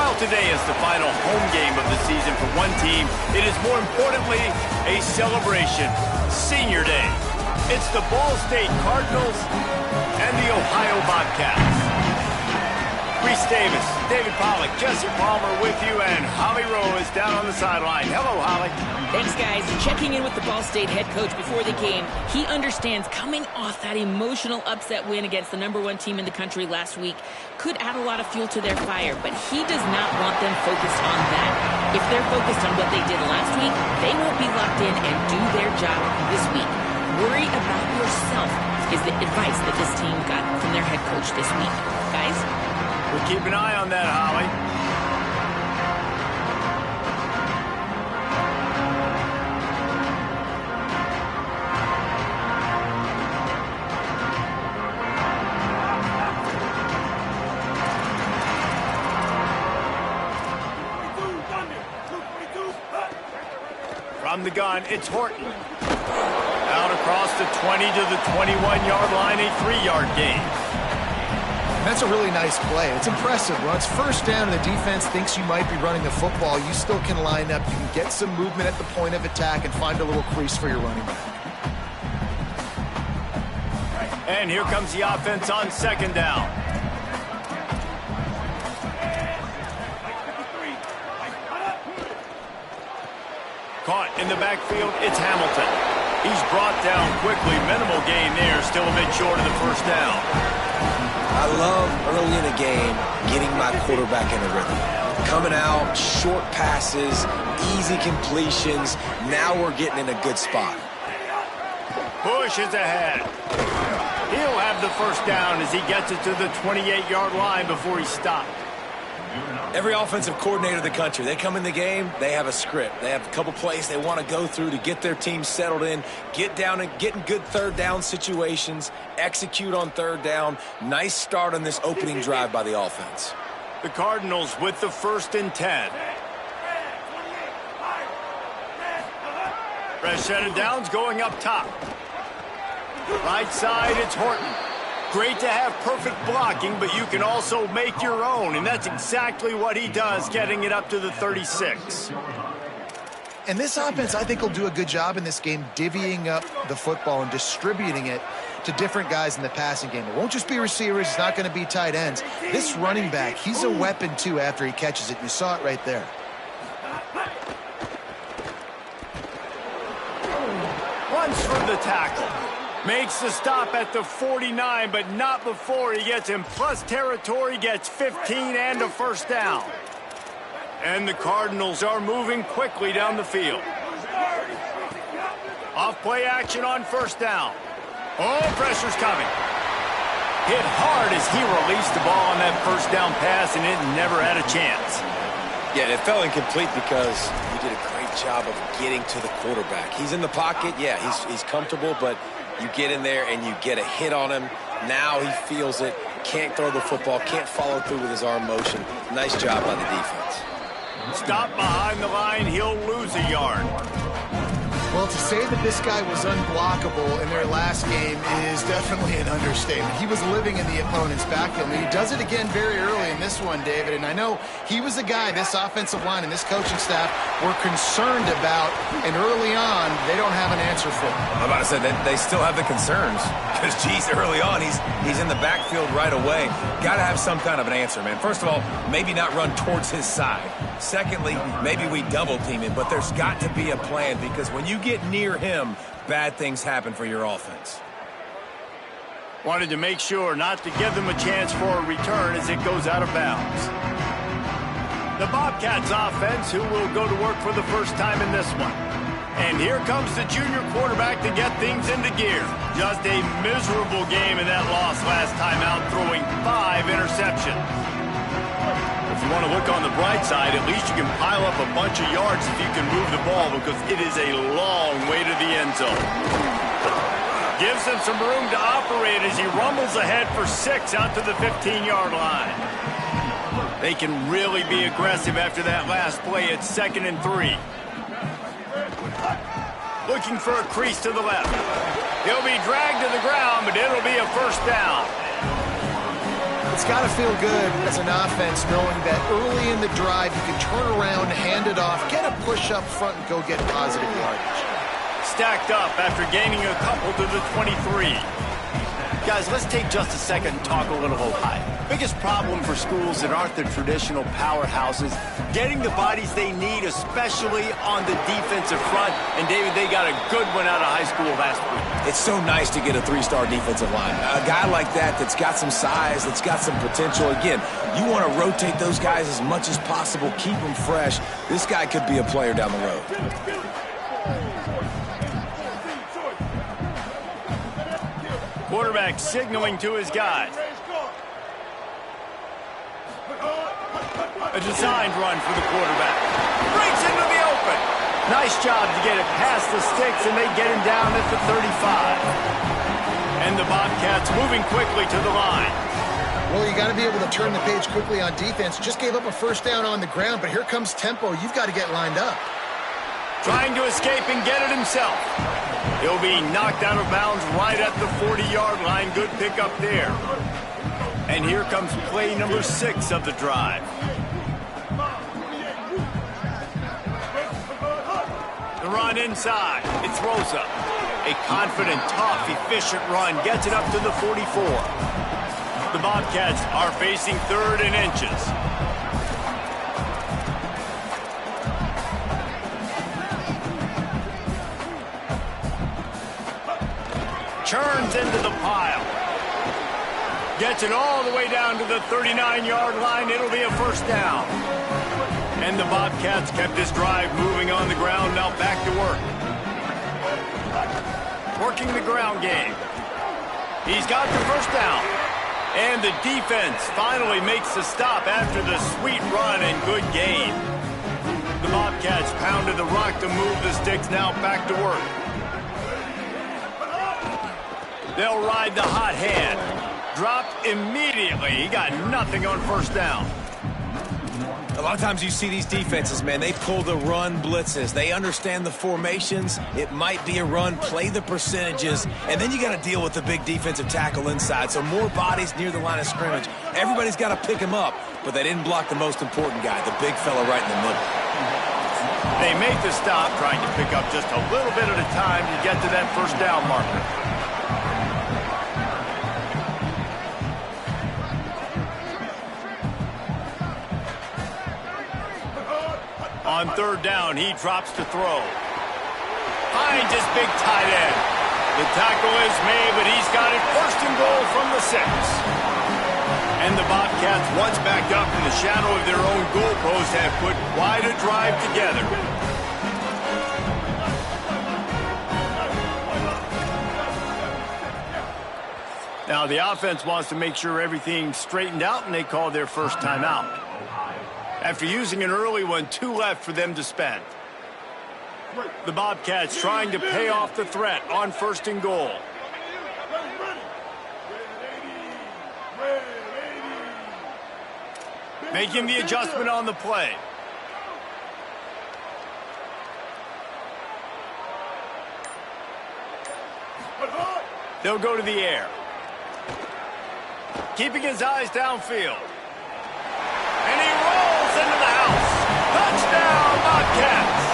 While today is the final home game of the season for one team, it is more importantly a celebration. Senior Day. It's the Ball State Cardinals and the Ohio Bobcats. Reese Davis, David Pollack, Jesse Palmer with you, and Holly Rowe is down on the sideline. Hello, Holly. Thanks, guys. Checking in with the Ball State head coach before the game. He understands coming off that emotional upset win against the #1 team in the country last week could add a lot of fuel to their fire, but he does not want them focused on that. If they're focused on what they did last week, they won't be locked in and do their job this week. Worry about yourself is the advice that this team got from their head coach this week. Guys? We'll keep an eye on that, Holly. From the gun, it's Horton. Out across the 20 to the 21-yard line, a 3-yard gain. That's a really nice play. It's impressive. When it's first down and the defense thinks you might be running the football, you still can line up. You can get some movement at the point of attack and find a little crease for your running back. And here comes the offense on 2nd down. Caught in the backfield, it's Hamilton. He's brought down quickly. Minimal gain there, still a bit short of the first down. I love early in the game getting my quarterback in a rhythm. Coming out, short passes, easy completions. Now we're getting in a good spot. Push is ahead. He'll have the first down as he gets it to the 28-yard line before he stopped. Every offensive coordinator in the country, they come in the game, they have a script. They have a couple plays they want to go through to get their team settled in, get down and get in good third down situations, execute on third down. Nice start on this opening drive by the offense. The Cardinals with the 1st and 10. Fresh set of downs going up top. Right side, it's Horton. Great to have perfect blocking, but you can also make your own, and that's exactly what he does, getting it up to the 36. And this offense, I think, will do a good job in this game divvying up the football and distributing it to different guys in the passing game. It won't just be receivers. It's not going to be tight ends. This running back, he's a weapon, too, after he catches it. You saw it right there. Runs for the tackle. Makes the stop at the 49, but not before he gets in plus territory, gets 15 and a first down. And the Cardinals are moving quickly down the field. Off play action on 1st down. Oh, pressure's coming. Hit hard as he released the ball on that 1st down pass, and it never had a chance. Yeah, it fell incomplete because he did a great job of getting to the quarterback. He's in the pocket. Yeah, he's comfortable, but you get in there and you get a hit on him. Now he feels it. Can't throw the football. Can't follow through with his arm motion. Nice job by the defense. Stop behind the line. He'll lose a yard. Well, to say that this guy was unblockable in their last game is definitely an understatement. He was living in the opponent's backfield, and he does it again very early in this one, David. And I know he was the guy this offensive line and this coaching staff were concerned about, and early on, they don't have an answer for him. I'm about to say that they still have the concerns because, geez, early on, he's in the backfield right away. Got to have some kind of an answer, man. First of all, maybe not run towards his side. Secondly, maybe we double team him, but there's got to be a plan because when you get near him, bad things happen for your offense. Wanted to make sure not to give them a chance for a return as it goes out of bounds. The Bobcats offense, who will go to work for the first time in this one. And here comes the junior quarterback to get things into gear. Just a miserable game in that loss last time out, throwing 5 interceptions. If you want to look on the bright side, at least you can pile up a bunch of yards if you can move the ball, because it is a long way to the end zone. Gives him some room to operate as he rumbles ahead for 6 out to the 15-yard line. They can really be aggressive after that last play. It's 2nd and 3. Looking for a crease to the left. He'll be dragged to the ground, but it'll be a first down. It's got to feel good as an offense knowing that early in the drive you can turn around, hand it off, get a push up front, and go get positive yardage. Stacked up after gaining a couple to the 23. Guys, let's take just a second and talk a little high. Biggest problem for schools that aren't the traditional powerhouses, getting the bodies they need, especially on the defensive front. And, David, they got a good one out of high school last week. It's so nice to get a three-star defensive line. A guy like that's got some size, that's got some potential. Again, you want to rotate those guys as much as possible, keep them fresh. This guy could be a player down the road. Quarterback signaling to his guys. A designed run for the quarterback. Breaks into the open. Nice job to get it past the sticks, and they get him down at the 35. And the Bobcats moving quickly to the line. Well, you got to be able to turn the page quickly on defense. Just gave up a first down on the ground, but here comes tempo. You've got to get lined up. Trying to escape and get it himself. He'll be knocked out of bounds right at the 40-yard line. Good pickup there. And here comes play number 6 of the drive. The run inside. It throws up. A confident, tough, efficient run gets it up to the 44. The Bobcats are facing 3rd and inches. Turns into the pile. Gets it all the way down to the 39-yard line. It'll be a first down. And the Bobcats kept this drive moving on the ground. Now back to work. Working the ground game. He's got the first down. And the defense finally makes the stop after the sweet run and good gain. The Bobcats pounded the rock to move the sticks. Now back to work. They'll ride the hot hand. Dropped immediately. He got nothing on first down. A lot of times you see these defenses, man, they pull the run blitzes. They understand the formations. It might be a run, play the percentages, and then you got to deal with the big defensive tackle inside. So more bodies near the line of scrimmage. Everybody's got to pick him up, but they didn't block the most important guy, the big fella right in the middle. They make the stop, trying to pick up just a little bit at a time to get to that first down marker. On third down, he drops to throw. Finds his big tight end. The tackle is made, but he's got it first and goal from the 6. And the Bobcats, once backed up in the shadow of their own goalpost, have put quite a drive together. Now, the offense wants to make sure everything's straightened out, and they call their first timeout. After using an early one, 2 left for them to spend. The Bobcats trying to pay off the threat on first and goal. Making the adjustment on the play. They'll go to the air. Keeping his eyes downfield. And he rolls into the house. Touchdown, Bobcats.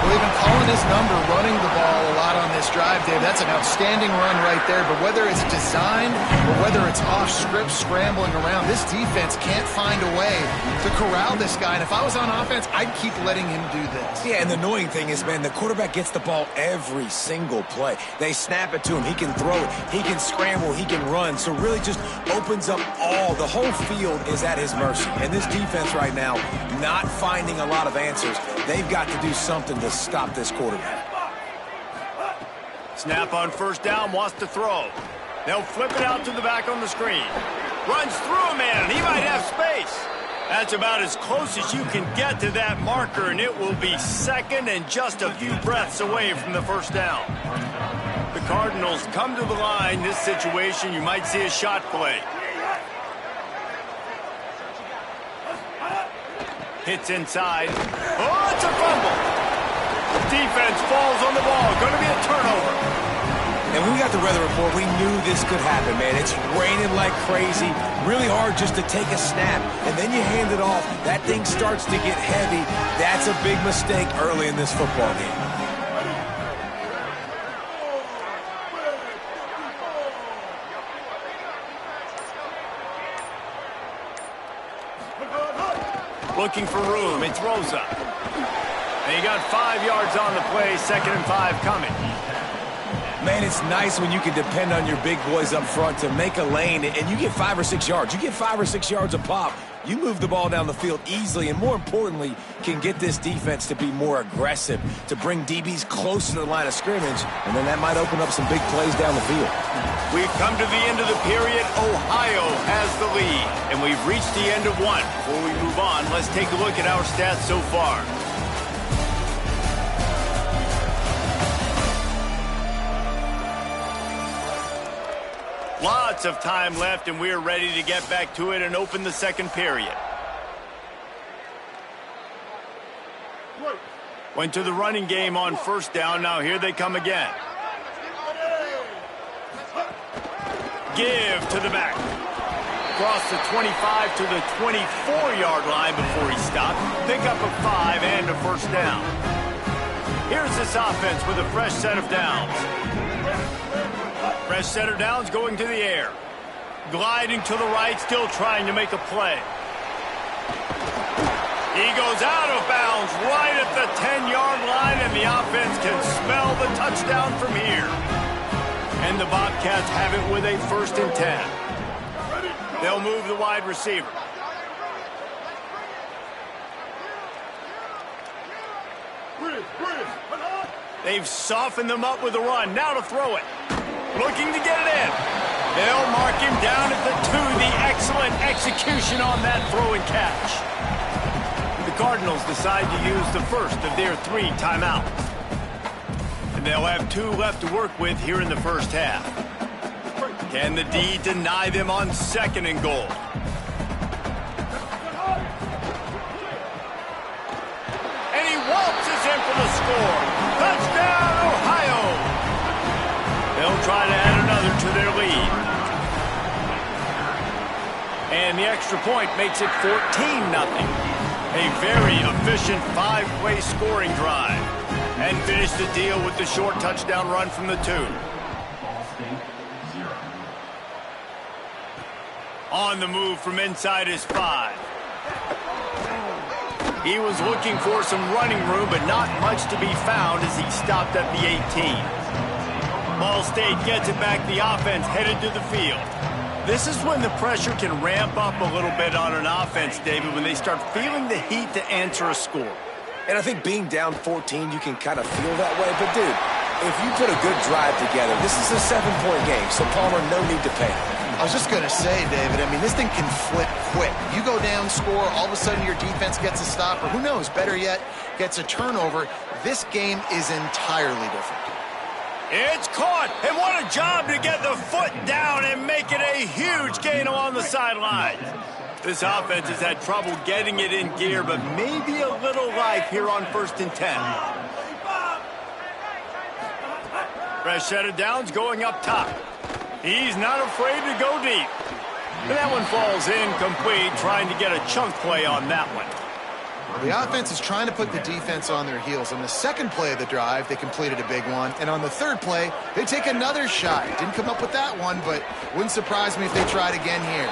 Well, they've been calling his number, running the ball a lot on this drive, Dave. That's an outstanding run right there. But whether it's designed or whether it's off script, scrambling around, this defense can't find a way to corral this guy. And if I was on offense, I'd keep letting him do this. Yeah, and the annoying thing is, man, the quarterback gets the ball every single play. They snap it to him. He can throw it. He can scramble. He can run. So really just opens up the whole field is at his mercy. And this defense right now, not finding a lot of answers. They've got to do something to stop this quarterback. Snap on first down, wants to throw. They'll flip it out to the back on the screen. Runs through a man. He might have space. That's about as close as you can get to that marker, and it will be second and just a few breaths away from the first down. The Cardinals come to the line. This situation, you might see a shot play. Hits inside. Oh, it's a fumble. Defense falls on the ball. Going to be a turnover. And when we got the weather report, we knew this could happen, man. It's raining like crazy, really hard just to take a snap, and then you hand it off. That thing starts to get heavy. That's a big mistake early in this football game. Looking for room, it throws up. And he got 5 yards on the play, 2nd and 5 coming. Man, it's nice when you can depend on your big boys up front to make a lane, and you get 5 or 6 yards. You get 5 or 6 yards a pop. You move the ball down the field easily, and more importantly, can get this defense to be more aggressive, to bring DBs close to the line of scrimmage, and then that might open up some big plays down the field. We've come to the end of the period. Ohio has the lead, and we've reached the end of one. Before we move on, let's take a look at our stats so far. Lots of time left, and we're ready to get back to it and open the second period. Went to the running game on first down. Now here they come again. Give to the back. Across the 25 to the 24-yard line before he stopped. Pick up a 5 and a first down. Here's this offense with a fresh set of downs. Fresh set of downs going to the air. Gliding to the right, still trying to make a play. He goes out of bounds right at the 10-yard line, and the offense can smell the touchdown from here. And the Bobcats have it with a 1st and 10. They'll move the wide receiver. They've softened them up with a run. Now to throw it. Looking to get it in. They'll mark him down at the 2. The excellent execution on that throw and catch. The Cardinals decide to use the first of their 3 timeouts. And they'll have 2 left to work with here in the first half. Can the D deny them on 2nd and goal? And he waltzes in for the score. Touchdown, Ohio! They'll try to add another to their lead. And the extra point makes it 14-0. A very efficient 5-play scoring drive. And finish the deal with the short touchdown run from the 2. On the move from inside his 5. He was looking for some running room, but not much to be found as he stopped at the 18. Ball State gets it back. The offense headed to the field. This is when the pressure can ramp up a little bit on an offense, David, when they start feeling the heat to answer a score. And I think being down 14, you can kind of feel that way. But, dude, if you put a good drive together, this is a 7-point game, so Palmer, no need to panic. I was just going to say, David, I mean, this thing can flip quick. You go down, score, all of a sudden your defense gets a stop, or who knows, better yet, gets a turnover. This game is entirely different. It's caught, and what a job to get the foot down and make it a huge gain along the sideline. This offense has had trouble getting it in gear, but maybe a little life here on 1st and 10. Fresh set of downs going up top. He's not afraid to go deep. And that one falls incomplete, trying to get a chunk play on that one. The offense is trying to put the defense on their heels. On the 2nd play of the drive, they completed a big one. And on the 3rd play, they take another shot. Didn't come up with that one, but wouldn't surprise me if they tried again here.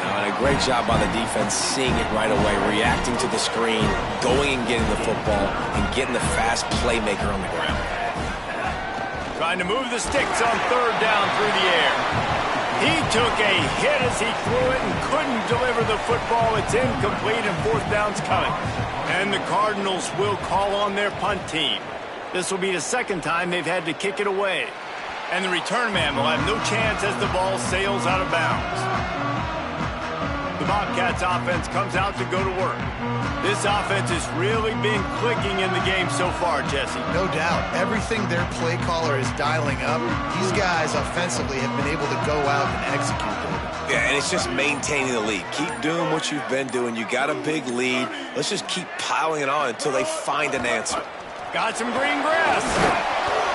And a great job by the defense seeing it right away, reacting to the screen, going and getting the football, and getting the fast playmaker on the ground. Trying to move the sticks on 3rd down through the air. He took a hit as he threw it and couldn't deliver the football. It's incomplete and 4th down's coming. And the Cardinals will call on their punt team. This will be the 2nd time they've had to kick it away. And the return man will have no chance as the ball sails out of bounds. The Bobcats offense comes out to go to work. This offense has really been clicking in the game so far, Jesse. No doubt. Everything their play caller is dialing up, these guys offensively have been able to go out and execute them. Yeah, and it's just maintaining the lead. Keep doing what you've been doing. You got a big lead. Let's just keep piling it on until they find an answer. Got some green grass.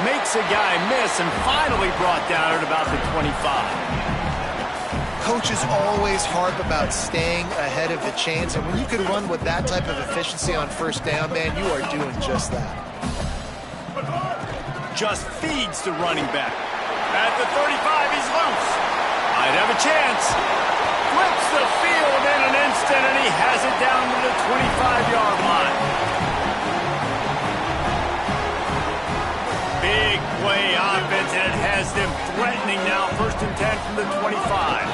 Makes a guy miss and finally brought down at about the 25. Coaches always harp about staying ahead of the chains, and when you can run with that type of efficiency on first down, man, you are doing just that. Just feeds the running back. At the 35, he's loose. Might have a chance. Flips the field in an instant, and he has it down to the 25-yard line. Big play offense, and it has them threatening now. 1st and 10 from the 25.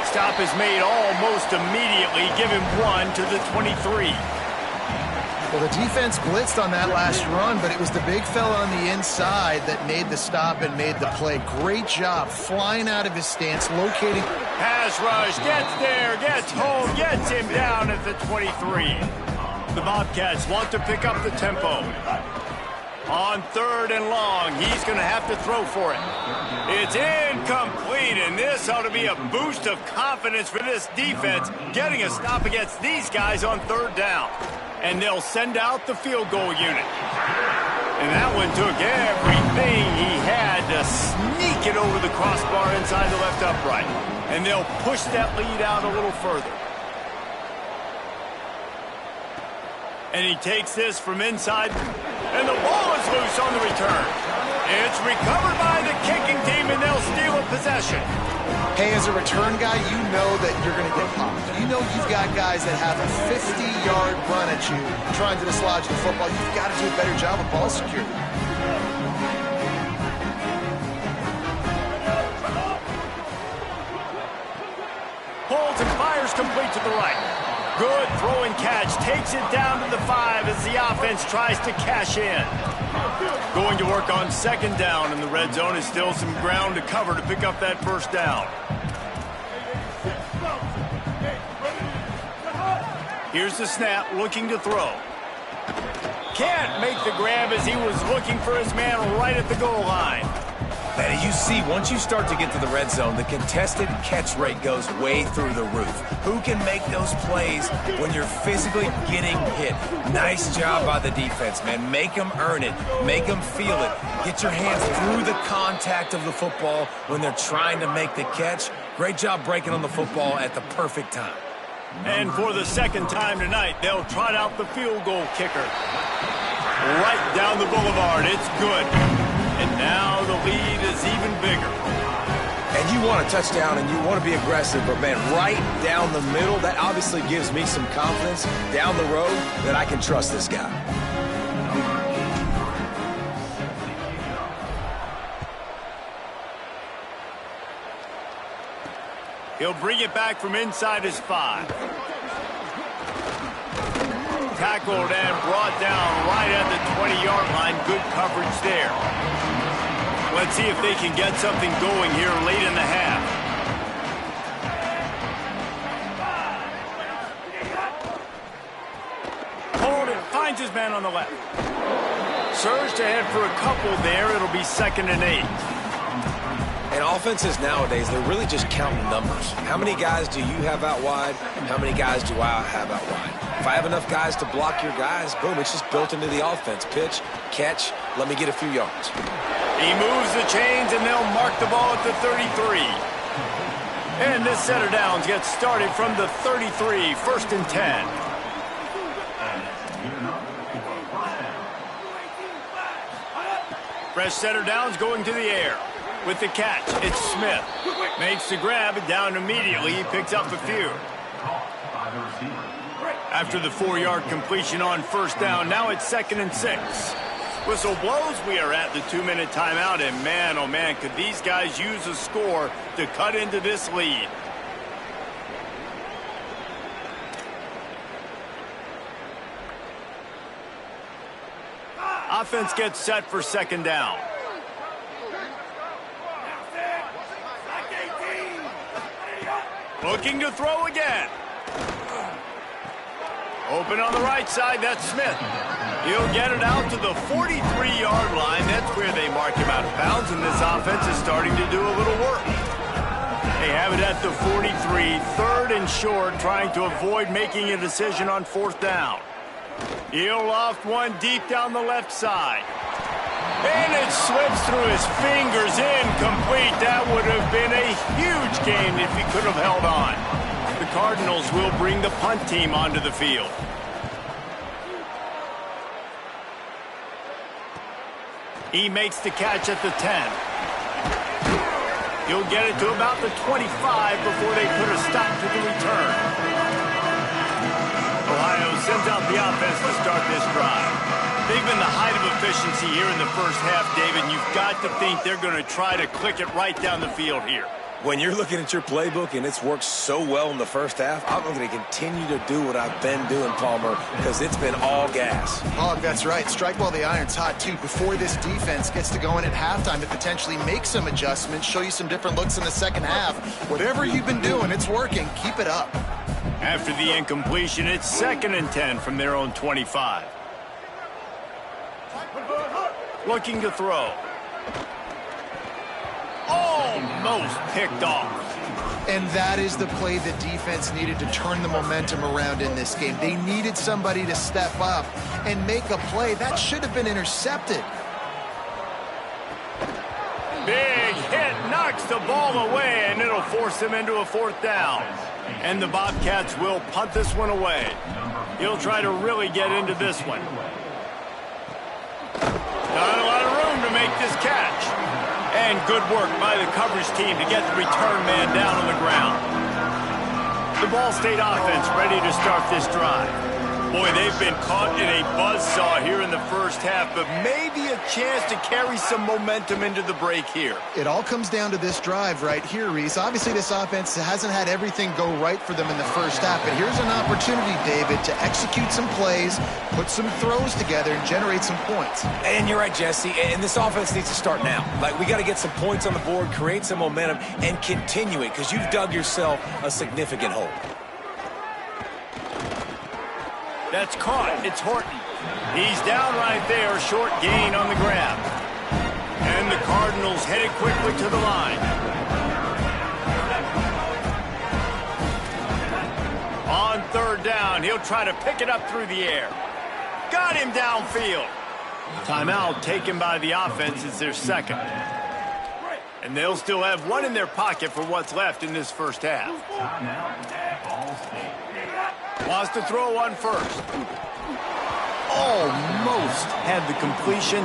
Stop is made almost immediately. Give him 1 to the 23. Well, the defense blitzed on that last run, but it was the big fella on the inside that made the stop and made the play. Great job flying out of his stance, locating. Pass rush, gets there, gets home, gets him down at the 23. The Bobcats want to pick up the tempo. On 3rd and long, he's going to have to throw for it. It's incomplete, and this ought to be a boost of confidence for this defense, getting a stop against these guys on 3rd down. And they'll send out the field goal unit. And that one took everything he had to sneak it over the crossbar inside the left upright. And they'll push that lead out a little further. And he takes this from inside. And the ball is loose on the return. It's recovered by the kicking team, and they'll steal a possession. Hey, as a return guy, you know that you're going to get popped. You know you've got guys that have a 50-yard run at you trying to dislodge the football. You've got to do a better job of ball security. Holds and fires complete to the right. Good throwing catch. Takes it down to the 5 as the offense tries to cash in. Going to work on 2nd down, and the red zone is still some ground to cover to pick up that 1st down. Here's the snap, looking to throw. Can't make the grab as he was looking for his man right at the goal line. Man, you see, once you start to get to the red zone, the contested catch rate goes way through the roof. Who can make those plays when you're physically getting hit? Nice job by the defense, man. Make them earn it. Make them feel it. Get your hands through the contact of the football when they're trying to make the catch. Great job breaking on the football at the perfect time. And for the 2nd time tonight, they'll trot out the field goal kicker. Right down the boulevard. It's good. And now the lead is even bigger. And you want a touchdown and you want to be aggressive, but man, right down the middle, that obviously gives me some confidence down the road that I can trust this guy. He'll bring it back from inside his 5. Tackled and brought down right at the 20-yard line. Good coverage there. Let's see if they can get something going here late in the half. Hold it. Finds his man on the left. Surged ahead for a couple there. It'll be 2nd and 8. And offenses nowadays, they're really just counting numbers. How many guys do you have out wide? How many guys do I have out wide? If I have enough guys to block your guys, boom, it's just built into the offense. Pitch, catch, let me get a few yards. He moves the chains, and they'll mark the ball at the 33. And this set of downs gets started from the 33, 1st and 10. Fresh set of downs going to the air. With the catch, it's Smith. Makes the grab, and down immediately. He picks up a few. After the 4-yard completion on 1st down, now it's 2nd and 6. Whistle blows. We are at the 2-minute timeout, and man, oh man, could these guys use a score to cut into this lead. Offense gets set for 2nd down. Looking to throw again. Open on the right side, that's Smith. He'll get it out to the 43-yard line. That's where they mark him out of bounds, and this offense is starting to do a little work. They have it at the 43, 3rd and short, trying to avoid making a decision on 4th down. He'll loft one deep down the left side. And it slips through his fingers, incomplete. That would have been a huge gain if he could have held on. The Cardinals will bring the punt team onto the field. He makes the catch at the 10. He'll get it to about the 25 before they put a stop to the return. Ohio sends out the offense to start this drive. They've been the height of efficiency here in the first half, David. You've got to think they're going to try to click it right down the field here. When you're looking at your playbook and it's worked so well in the first half, I'm going to continue to do what I've been doing, Palmer, because it's been all gas. Oh, that's right. Strike while the iron's hot, too. Before this defense gets to going at halftime to potentially make some adjustments, show you some different looks in the second half. Whatever you've been doing, it's working. Keep it up. After the incompletion, it's 2nd and 10 from their own 25. Looking to throw. Almost picked off. And that is the play the defense needed to turn the momentum around in this game. They needed somebody to step up and make a play. That should have been intercepted. Big hit, knocks the ball away, and it'll force them into a 4th down. And the Bobcats will punt this one away. He'll try to really get into this one. Not a lot of room to make this catch. And good work by the coverage team to get the return man down on the ground. The Ball State offense ready to start this drive. Boy, they've been caught in a buzzsaw here in the first half, but maybe a chance to carry some momentum into the break here. It all comes down to this drive right here, Reese. Obviously, this offense hasn't had everything go right for them in the first half, but here's an opportunity, David, to execute some plays, put some throws together, and generate some points. And you're right, Jesse, and this offense needs to start now. Like, we got to get some points on the board, create some momentum, and continue it, because you've dug yourself a significant hole. That's caught. It's Horton. He's down right there. Short gain on the grab. And the Cardinals headed quickly to the line. On 3rd down, he'll try to pick it up through the air. Got him downfield. Timeout taken by the offense is their 2nd. And they'll still have one in their pocket for what's left in this first half. Wants to throw one first. Almost had the completion,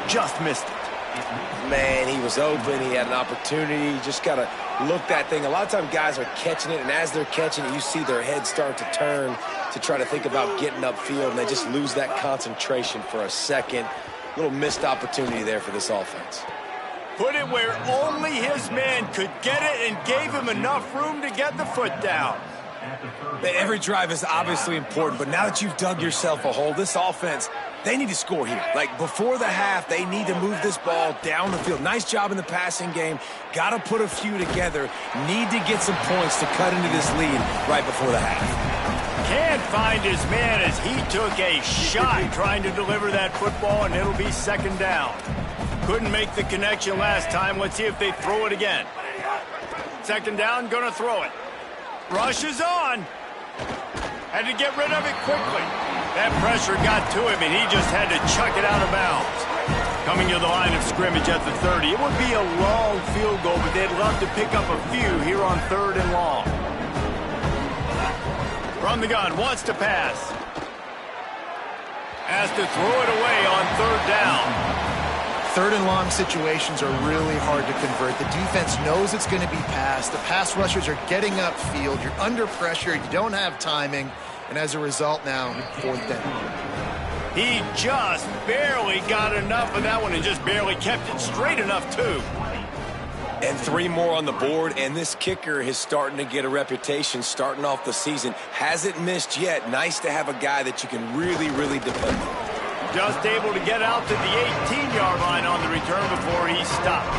just missed it. Man, he was open. He had an opportunity. You just got to look that thing. A lot of times guys are catching it, and as they're catching it, you see their head start to turn to try to think about getting upfield, and they just lose that concentration for a second. Little missed opportunity there for this offense. Put it where only his man could get it and gave him enough room to get the foot down. Every drive is obviously important, but now that you've dug yourself a hole, this offense, they need to score here. Like, before the half, they need to move this ball down the field. Nice job in the passing game. Got to put a few together. Need to get some points to cut into this lead right before the half. Can't find his man as he took a shot trying to deliver that football, and it'll be 2nd down. Couldn't make the connection last time. Let's see if they throw it again. 2nd down, gonna throw it. Rush is on. Had to get rid of it quickly. That pressure got to him, and he just had to chuck it out of bounds. Coming to the line of scrimmage at the 30. It would be a long field goal, but they'd love to pick up a few here on 3rd and long. From the gun, wants to pass. Has to throw it away on 3rd down. 3rd and long situations are really hard to convert. The defense knows it's going to be passed. The pass rushers are getting upfield. You're under pressure. You don't have timing. And as a result now, 4th down. He just barely got enough of that one and just barely kept it straight enough, too. And 3 more on the board, and this kicker is starting to get a reputation starting off the season. Hasn't missed yet. Nice to have a guy that you can really, really depend on. Just able to get out to the 18-yard line on the return before he stopped.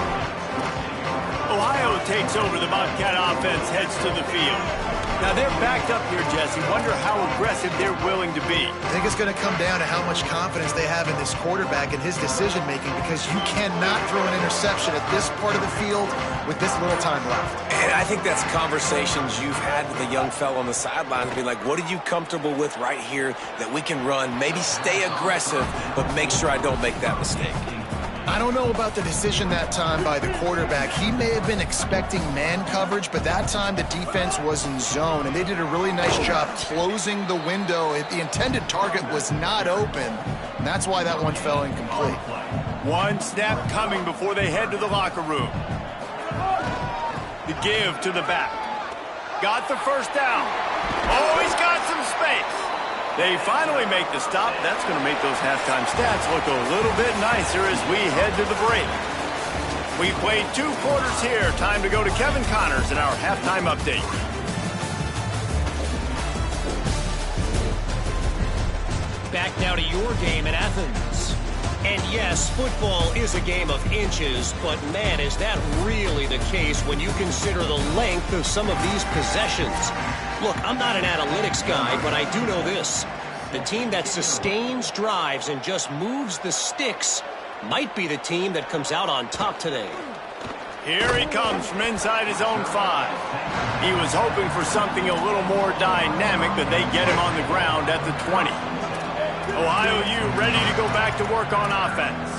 Ohio takes over. The Bobcat offense heads to the field. Now they're backed up here, Jesse. Wonder how aggressive they're willing to be. I think it's going to come down to how much confidence they have in this quarterback and his decision-making, because you cannot throw an interception at this part of the field with this little time left. And I think that's conversations you've had with a young fellow on the sidelines, being like, what are you comfortable with right here that we can run? Maybe stay aggressive, but make sure I don't make that mistake. I don't know about the decision that time by the quarterback. He may have been expecting man coverage, but that time the defense was in zone, and they did a really nice job closing the window. The intended target was not open, and that's why that one fell incomplete. One snap coming before they head to the locker room. The give to the back. Got the first down. Oh, he's got some space. They finally make the stop. That's going to make those halftime stats look a little bit nicer as we head to the break. We played 2 quarters here. Time to go to Kevin Connors in our halftime update. Back now to your game in Athens. And yes, football is a game of inches, but man, is that really the case when you consider the length of some of these possessions. Look, I'm not an analytics guy, but I do know this. The team that sustains drives and just moves the sticks might be the team that comes out on top today. Here he comes from inside his own 5. He was hoping for something a little more dynamic, but they get him on the ground at the 20. Ohio U ready to go back to work on offense.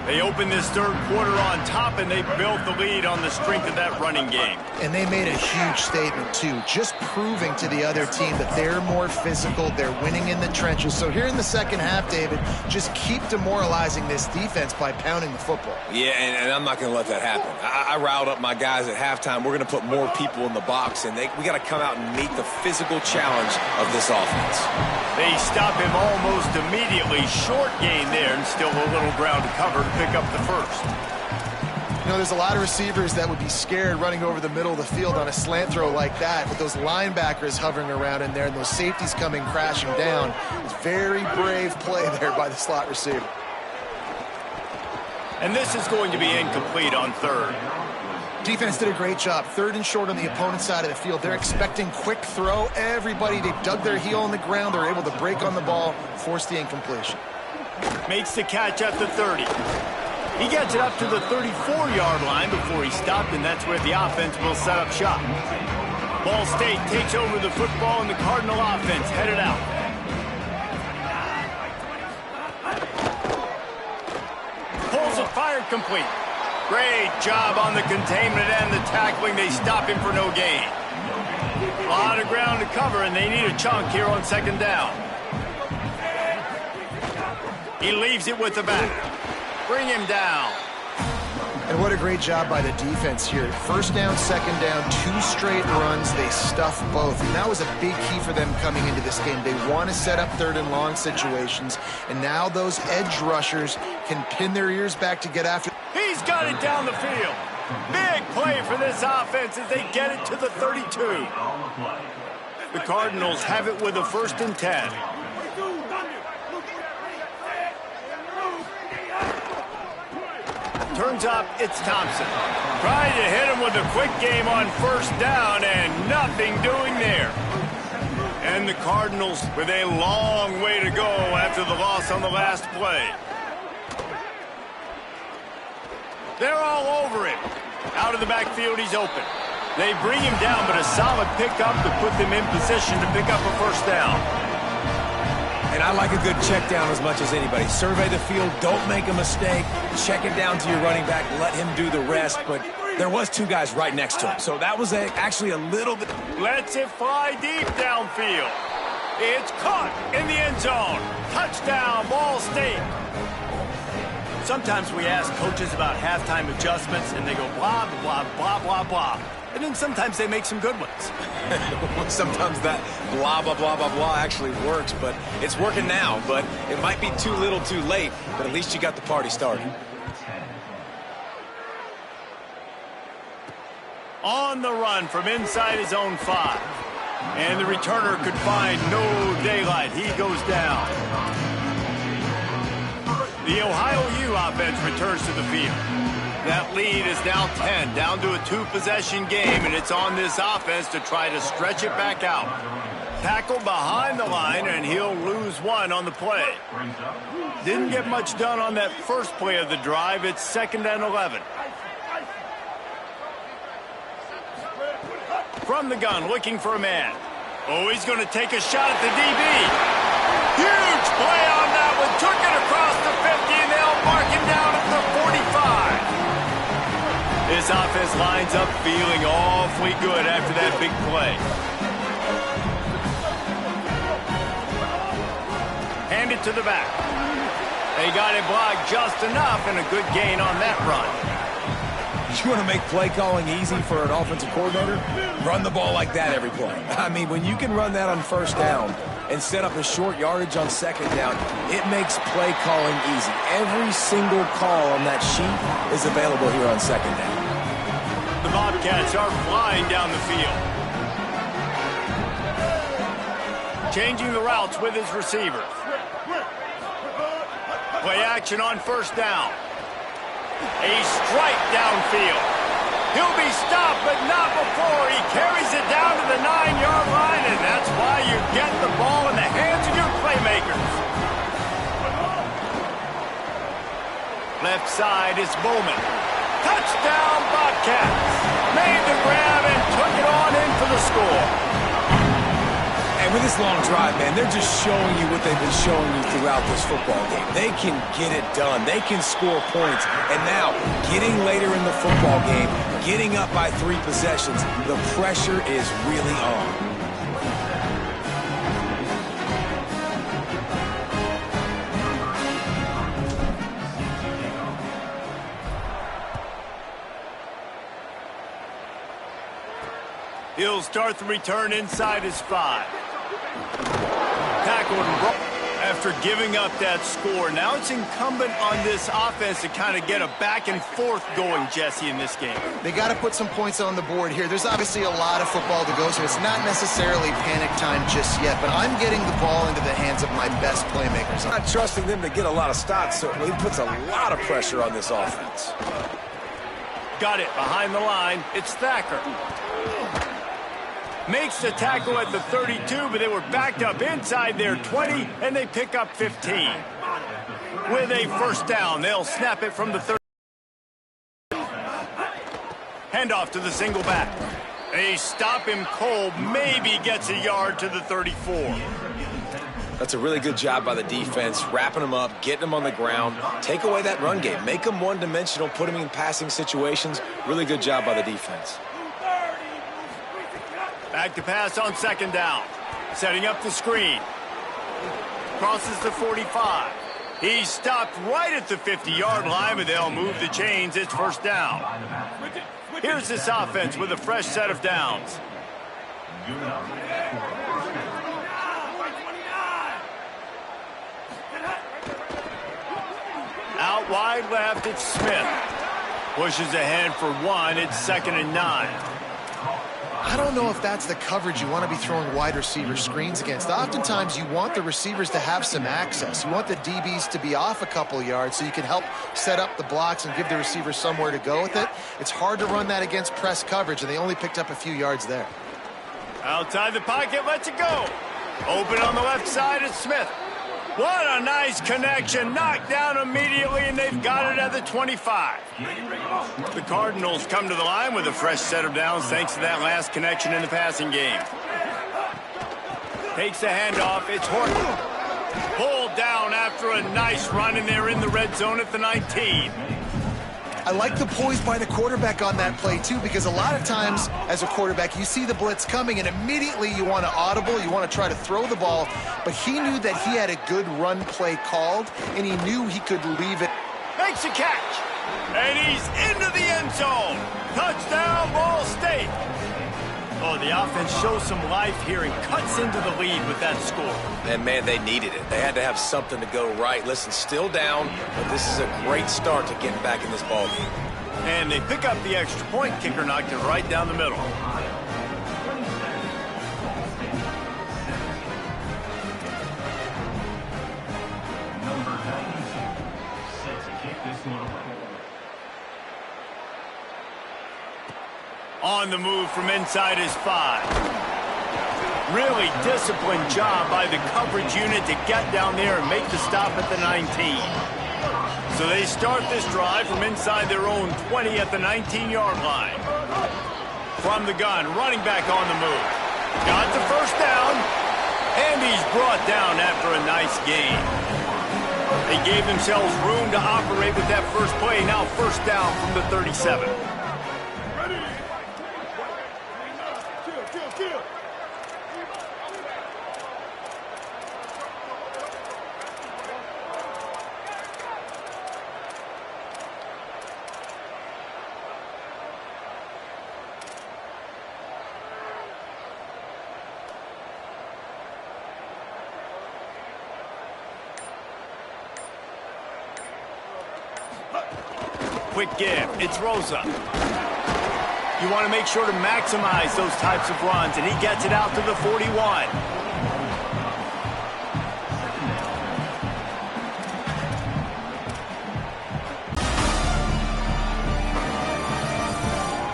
They opened this third quarter on top, and they built the lead on the strength of that running game. And they made a huge statement, too, just proving to the other team that they're more physical, they're winning in the trenches. So here in the second half, David, just keep demoralizing this defense by pounding the football. Yeah, and I'm not going to let that happen. I riled up my guys at halftime. We're going to put more people in the box, and we got to come out and meet the physical challenge of this offense. They stop him almost immediately. Short gain there, and still a little ground to cover to pick up the first. You know, there's a lot of receivers that would be scared running over the middle of the field on a slant throw like that, with those linebackers hovering around in there and those safeties coming crashing down. It's very brave play there by the slot receiver. And this is going to be incomplete on third. Defense did a great job. 3rd and short on the opponent's side of the field. They're expecting quick throw. Everybody, they dug their heel on the ground. They're able to break on the ball, force the incompletion. Makes the catch at the 30. He gets it up to the 34-yard line before he stopped, and that's where the offense will set up shop. Ball State takes over the football, and the Cardinal offense headed out. Pulls it, fired complete. Great job on the containment and the tackling. They stop him for no gain. A lot of ground to cover, and they need a chunk here on second down. He leaves it with the back. Bring him down. And what a great job by the defense here. First down, second down, 2 straight runs. They stuffed both. And that was a big key for them coming into this game. They want to set up 3rd and long situations. And now those edge rushers can pin their ears back to get after. He's got it down the field. Big play for this offense as they get it to the 32. The Cardinals have it with a 1st and 10. Turns up, it's Thompson. Trying to hit him with a quick game on 1st down, and nothing doing there. And the Cardinals with a long way to go after the loss on the last play. They're all over him. Out of the backfield, he's open. They bring him down, but a solid pickup to put them in position to pick up a 1st down. And I like a good check down as much as anybody. Survey the field, don't make a mistake, check it down to your running back, let him do the rest. But there was 2 guys right next to him, so that was actually a little bit. Lets it fly deep downfield. It's caught in the end zone. Touchdown, Ball State. Sometimes we ask coaches about halftime adjustments, and they go blah, blah, blah, blah, blah. And then sometimes they make some good ones. Sometimes that blah, blah, blah, blah, blah actually works, but it's working now. But it might be too little too late, but at least you got the party started. On the run from inside his own 5. And the returner could find no daylight. He goes down. The Ohio U offense returns to the field. That lead is now 10, down to a 2-possession game, and it's on this offense to try to stretch it back out. Tackle behind the line, and he'll lose 1 on the play. Didn't get much done on that first play of the drive. It's 2nd and 11. From the gun, looking for a man. Oh, he's going to take a shot at the DB. Huge play on that one. Took it across the 50, and they'll mark him down at the 40. This offense lines up feeling awfully good after that big play. Hand it to the back. They got it blocked just enough, and a good gain on that run. You want to make play calling easy for an offensive coordinator? Run the ball like that every play. I mean, when you can run that on first down and set up a short yardage on second down, it makes play calling easy. Every single call on that sheet is available here on second down. The Bobcats are flying down the field. Changing the routes with his receivers. Play action on first down. A strike downfield. He'll be stopped, but not before he carries it down to the 9-yard line, and that's why you get the ball in the hands of your playmakers. Left side is Bowman. Touchdown, Bobcats. Made the grab and took it on in for the score. And with this long drive, man, they're just showing you what they've been showing you throughout this football game. They can get it done. They can score points. And now, getting later in the football game, getting up by 3 possessions, the pressure is really on. He'll start the return inside his 5. Tackled and broke after giving up that score. Now it's incumbent on this offense to kind of get a back and forth going, Jesse, in this game. They got to put some points on the board here. There's obviously a lot of football to go, so it's not necessarily panic time just yet, but I'm getting the ball into the hands of my best playmakers. I'm not trusting them to get a lot of stops, so it puts a lot of pressure on this offense. Got it behind the line. It's Thacker. Makes the tackle at the 32, but they were backed up inside their 20, and they pick up 15. With a first down, they'll snap it from the 30. Handoff to the single back. They stop him cold, maybe gets a yard to the 34. That's a really good job by the defense, wrapping them up, getting them on the ground. Take away that run game. Make them one-dimensional, put them in passing situations. Really good job by the defense. Back to pass on second down. Setting up the screen. Crosses the 45. He's stopped right at the 50-yard line, but they'll move the chains. It's first down. Here's this offense with a fresh set of downs. Out wide left, it's Smith. Pushes ahead for 1. It's 2nd and 9. I don't know if that's the coverage you want to be throwing wide receiver screens against. Oftentimes, you want the receivers to have some access. You want the DBs to be off a couple yards so you can help set up the blocks and give the receiver somewhere to go with it. It's hard to run that against press coverage, and they only picked up a few yards there. Outside the pocket, lets it go. Open on the left side, it's Smith. What a nice connection. Knocked down immediately, and they've got it at the 25. The Cardinals come to the line with a fresh set of downs thanks to that last connection in the passing game. Takes the handoff. It's Horton. Pulled down after a nice run, and they're in the red zone at the 19. I like the poise by the quarterback on that play, too, because a lot of times as a quarterback, you see the blitz coming, and immediately you want to audible, you want to try to throw the ball, but he knew that he had a good run play called, and he knew he could leave it. Makes a catch, and he's into the end zone. Touchdown, Ball State. Oh, the offense shows some life here and cuts into the lead with that score. And, man, they needed it. They had to have something to go right. Listen, still down, but this is a great start to getting back in this ballgame. And they pick up the extra point. Kicker knocked it right down the middle. On the move from inside his 5. Really disciplined job by the coverage unit to get down there and make the stop at the 19. So they start this drive from inside their own 20 at the 19-yard line. From the gun, running back on the move. Got the first down, and he's brought down after a nice gain. They gave themselves room to operate with that first play. Now first down from the 37. quick give. It's Rosa. You want to make sure to maximize those types of runs, and he gets it out to the 41.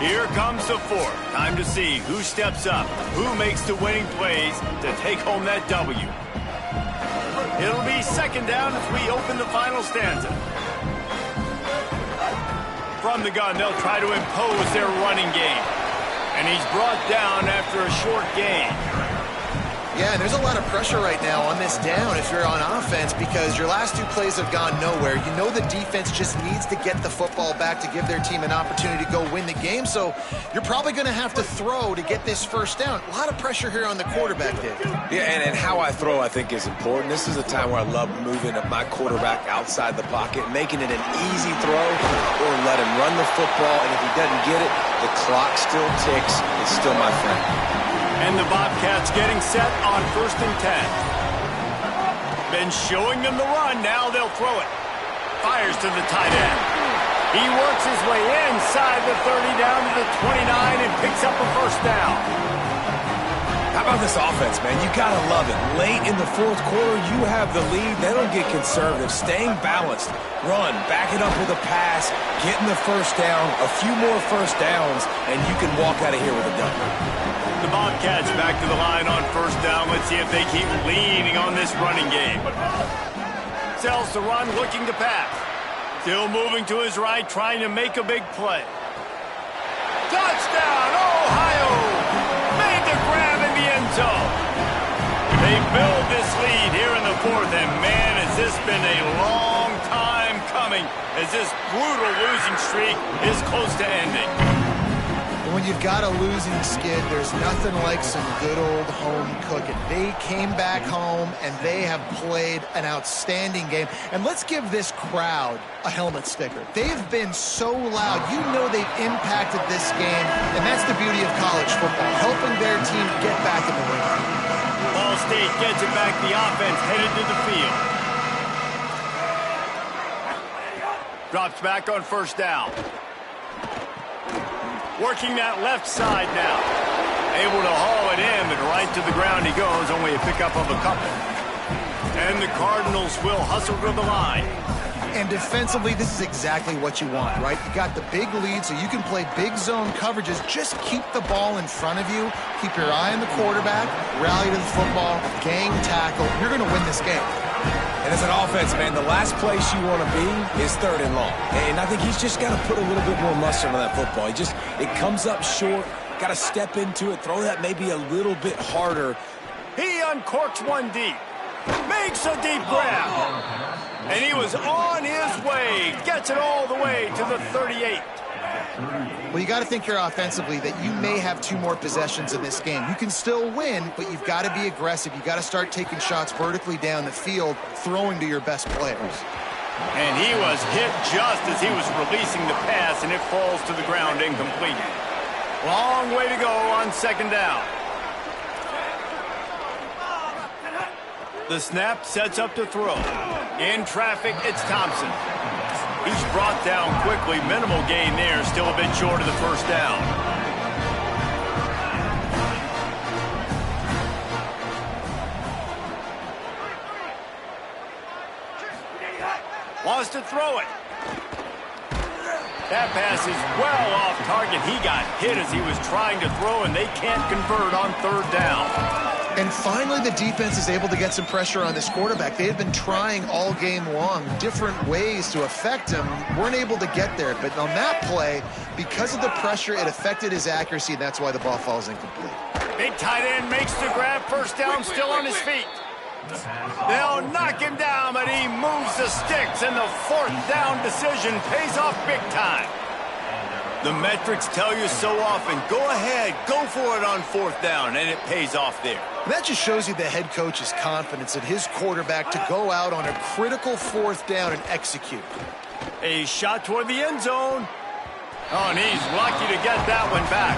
Here comes the fourth. Time to see who steps up, who makes the winning plays to take home that W. It'll be second down as we open the final stanza. From the gun, they'll try to impose their running game. And he's brought down after a short gain. Yeah, and there's a lot of pressure right now on this down if you're on offense because your last 2 plays have gone nowhere. You know the defense just needs to get the football back to give their team an opportunity to go win the game, so you're probably going to have to throw to get this first down. A lot of pressure here on the quarterback, Dave. Yeah, and how I throw, I think, is important. This is a time where I love moving my quarterback outside the pocket, making it an easy throw, or let him run the football, and if he doesn't get it, the clock still ticks. It's still my friend. And the Bobcats getting set on 1st and 10. Been showing them the run. Now they'll throw it. Fires to the tight end. He works his way inside the 30 down to the 29 and picks up a first down. How about this offense, man? You got to love it. Late in the 4th quarter, you have the lead. They don't get conservative. Staying balanced. Run, back it up with a pass, getting the first down, a few more first downs, and you can walk out of here with a W. The Bobcats back to the line on 1st down. Let's see if they keep leaning on this running game. Sells the run, looking to pass. Still moving to his right, trying to make a big play. Touchdown, Ohio! Made the grab in the end zone. They build this lead here in the 4th, and man, has this been a long time coming as this brutal losing streak is close to ending. When you've got a losing skid, there's nothing like some good old home cooking. They came back home, and they have played an outstanding game. And let's give this crowd a helmet sticker. They've been so loud. You know they've impacted this game, and that's the beauty of college football, helping their team get back in the win. Ball State gets it back. The offense headed to the field. Drops back on 1st down. Working that left side now. Able to haul it in, but right to the ground he goes. Only a pickup of a couple. And the Cardinals will hustle to the line. And defensively, this is exactly what you want, right? You got the big lead, so you can play big zone coverages. Just keep the ball in front of you. Keep your eye on the quarterback. Rally to the football. Gang tackle. You're going to win this game. And as an offense, man, the last place you want to be is 3rd and long. And I think he's just got to put a little bit more mustard on that football. It comes up short. Got to step into it, throw that maybe a little bit harder. He uncorks one deep. Makes a deep grab. And he was on his way. Gets it all the way to the 38. Well, you got to think here offensively that you may have 2 more possessions in this game. You can still win, but you've got to be aggressive. You've got to start taking shots vertically down the field, throwing to your best players. And he was hit just as he was releasing the pass, and it falls to the ground incomplete. Long way to go on 2nd down. The snap sets up to throw. In traffic, it's Thompson. He's brought down quickly. Minimal gain there. Still a bit short of the first down. Wants to throw it. That pass is well off target. He got hit as he was trying to throw, and they can't convert on 3rd down. And finally, the defense is able to get some pressure on this quarterback. They had been trying all game long different ways to affect him. Weren't able to get there. But on that play, because of the pressure, it affected his accuracy, and that's why the ball falls incomplete. Big tight end makes the grab. First down, still on his feet. They'll knock him down, but he moves the sticks, and the 4th down decision pays off big time. The metrics tell you so often, go ahead, go for it on 4th down, and it pays off there. That just shows you the head coach's confidence in his quarterback to go out on a critical 4th down and execute. A shot toward the end zone. Oh, and he's lucky to get that one back.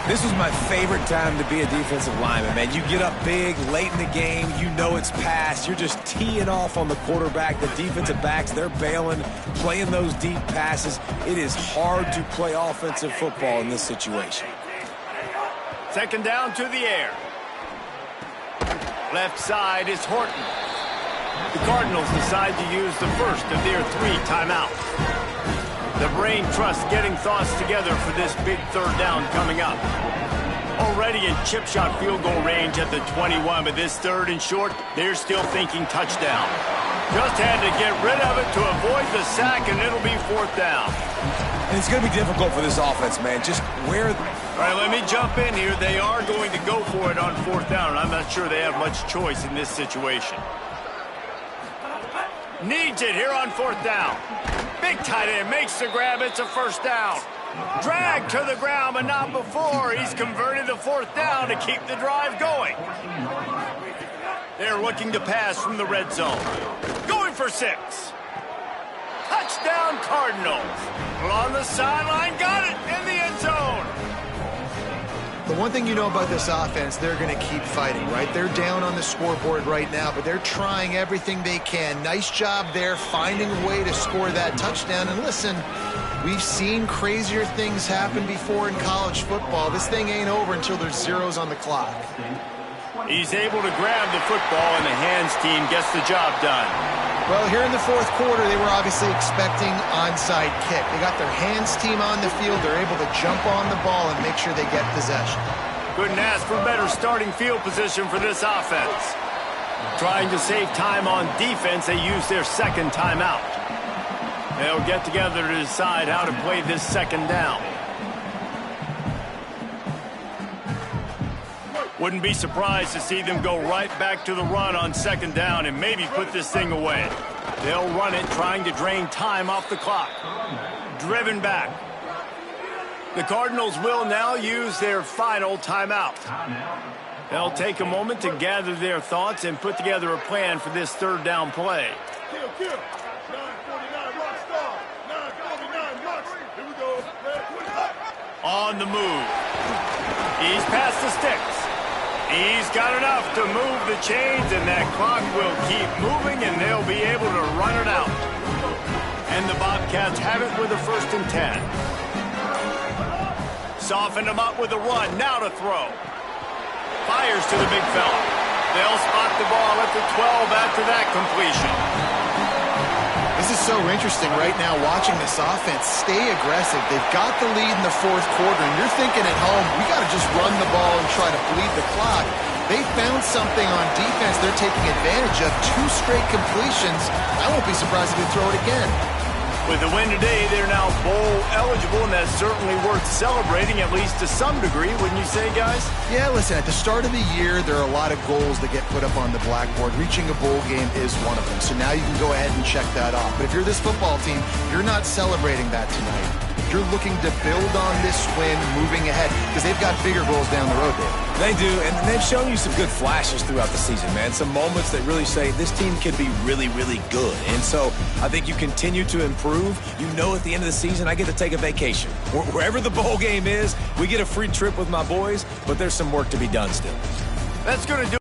This was my favorite time to be a defensive lineman, man. You get up big, late in the game, you know it's past. You're just teeing off on the quarterback. The defensive backs, they're bailing, playing those deep passes. It is hard to play offensive football in this situation. Second down to the air. Left side is Horton. The Cardinals decide to use the first of their 3 timeouts. The brain trust getting thoughts together for this big third down coming up. Already in chip shot field goal range at the 21, but this third and short, they're still thinking touchdown. Just had to get rid of it to avoid the sack, and it'll be 4th down. And it's going to be difficult for this offense, man. Just where... All right, let me jump in here. They are going to go for it on 4th down, and I'm not sure they have much choice in this situation. Needs it here on 4th down. Big tight end makes the grab. It's a 1st down. Dragged to the ground, but not before. He's converted the 4th down to keep the drive going. They're looking to pass from the red zone. Going for 6. Touchdown Cardinals. On the sideline, got it in the end zone. The one thing you know about this offense, they're going to keep fighting, right? They're down on the scoreboard right now, but they're trying everything they can. Nice job there, finding a way to score that touchdown. And listen, we've seen crazier things happen before in college football. This thing ain't over until there's zeros on the clock. He's able to grab the football, and the hands team gets the job done. Well, here in the 4th quarter, they were obviously expecting onside kick. They got their hands team on the field. They're able to jump on the ball and make sure they get possession. Couldn't ask for better starting field position for this offense. Trying to save time on defense, they use their 2nd timeout. They'll get together to decide how to play this 2nd down. Wouldn't be surprised to see them go right back to the run on 2nd down and maybe put this thing away. They'll run it, trying to drain time off the clock. Driven back. The Cardinals will now use their final timeout. They'll take a moment to gather their thoughts and put together a plan for this 3rd down play. On the move. He's past the sticks. He's got enough to move the chains, and that clock will keep moving, and they'll be able to run it out. And the Bobcats have it with a 1st and 10. Soften him up with a run. Now to throw. Fires to the big fella. They'll spot the ball at the 12 after that completion. This is so interesting right now watching this offense stay aggressive. They've got the lead in the 4th quarter, and you're thinking at home, we got to just run the ball and try to bleed the clock. They found something on defense they're taking advantage of. 2 straight completions. I won't be surprised if they throw it again. With the win today, they're now bowl eligible, and that's certainly worth celebrating, at least to some degree, wouldn't you say, guys? Yeah, listen, at the start of the year, there are a lot of goals that get put up on the blackboard. Reaching a bowl game is one of them, so now you can go ahead and check that off. But if you're this football team, you're not celebrating that tonight. You're looking to build on this win moving ahead because they've got bigger goals down the road, David. They do, and they've shown you some good flashes throughout the season, man. Some moments that really say this team can be really, really good. And so I think you continue to improve. You know at the end of the season, I get to take a vacation. Wherever the bowl game is, we get a free trip with my boys, but there's some work to be done still. That's going to do